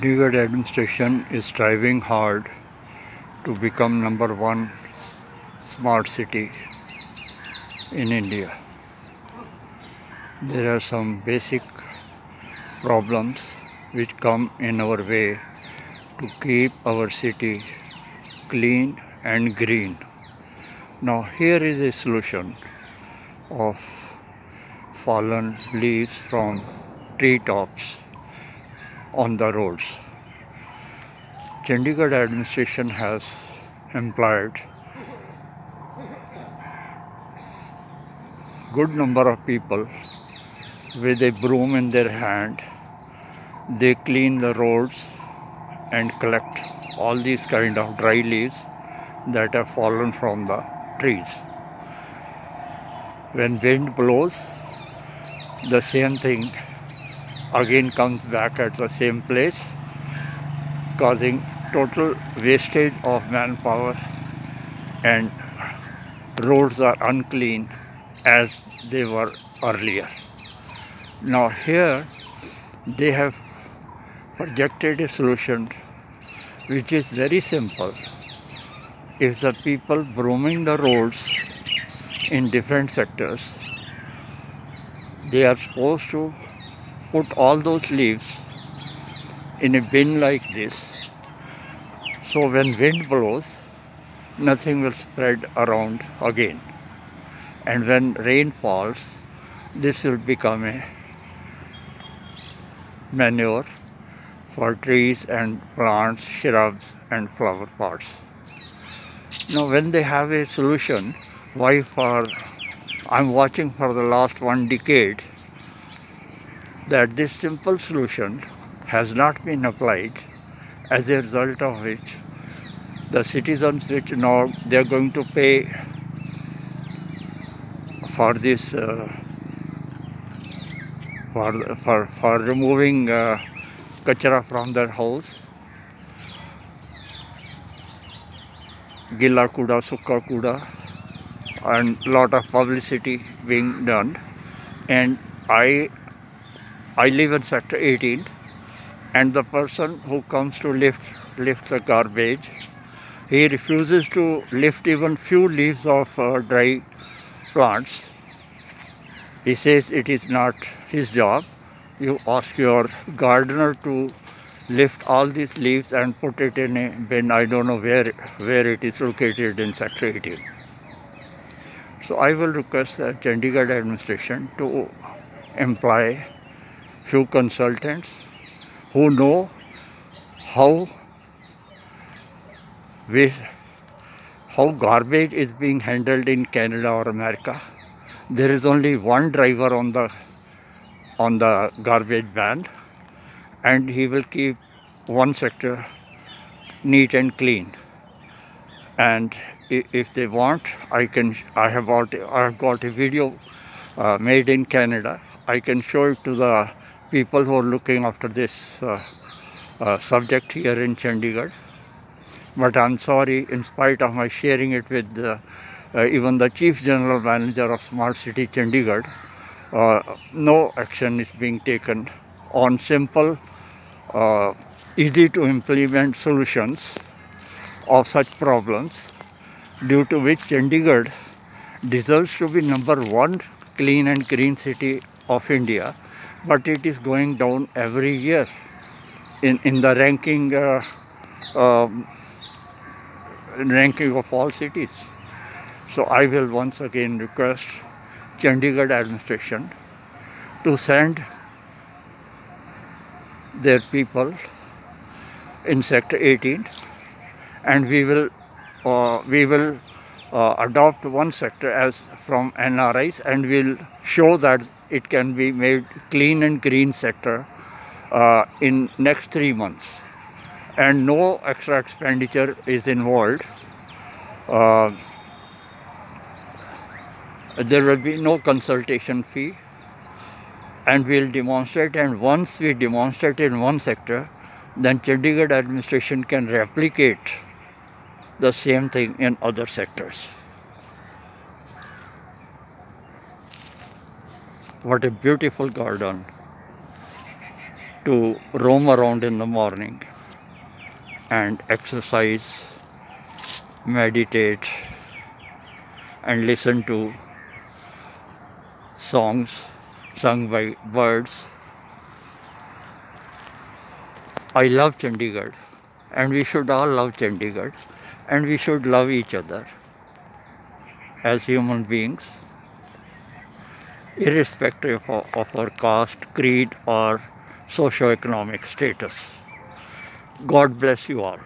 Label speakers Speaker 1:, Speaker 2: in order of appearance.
Speaker 1: Chandigarh administration is striving hard to become number one smart city in India. There are some basic problems which come in our way to keep our city clean and green. Now here is a solution of fallen leaves from treetops on the roads. Chandigarh administration has employed good number of people with a broom in their hand. They clean the roads and collect all these kind of dry leaves that have fallen from the trees. When wind blows, the same thing again comes back at the same place, causing total wastage of manpower, and roads are unclean as they were earlier. Now here they have projected a solution which is very simple. If the people brooming the roads in different sectors, they are supposed to put all those leaves in a bin like this, so when wind blows, nothing will spread around again. And when rain falls, this will become a manure for trees and plants, shrubs and flower pots. Now when they have a solution, I'm watching for the last 1 decade that this simple solution has not been applied, as a result of which the citizens which now they are going to pay for this for removing kachra from their house, gilla kuda, sukka kuda, and lot of publicity being done. And I live in sector 18, and the person who comes to lift the garbage, he refuses to lift even few leaves of dry plants. He says it is not his job. You ask your gardener to lift all these leaves and put it in a bin. I don't know where it is located in sector 18. So I will request the Chandigarh administration to employ few consultants who know how garbage is being handled in Canada or America. There is only one driver on the garbage van, and he will keep one sector neat and clean. And if they want, I have got a video made in Canada. I can show it to the people who are looking after this subject here in Chandigarh. But I'm sorry, in spite of my sharing it with even the Chief General Manager of Smart City Chandigarh, no action is being taken on simple, easy to implement solutions of such problems, due to which Chandigarh deserves to be number one clean and green city of India, but it is going down every year in the ranking of all cities. So I will once again request Chandigarh administration to send their people in sector 18, and we will adopt one sector as from NRIs, and we'll show that it can be made clean and green sector in next 3 months, and no extra expenditure is involved. There will be no consultation fee, and we'll demonstrate, and once we demonstrate in one sector, then Chandigarh administration can replicate the same thing in other sectors. What a beautiful garden to roam around in the morning and exercise, meditate, and listen to songs sung by birds. I love Chandigarh, and we should all love Chandigarh, and we should love each other as human beings, irrespective of our caste, creed, or socio-economic status. God bless you all.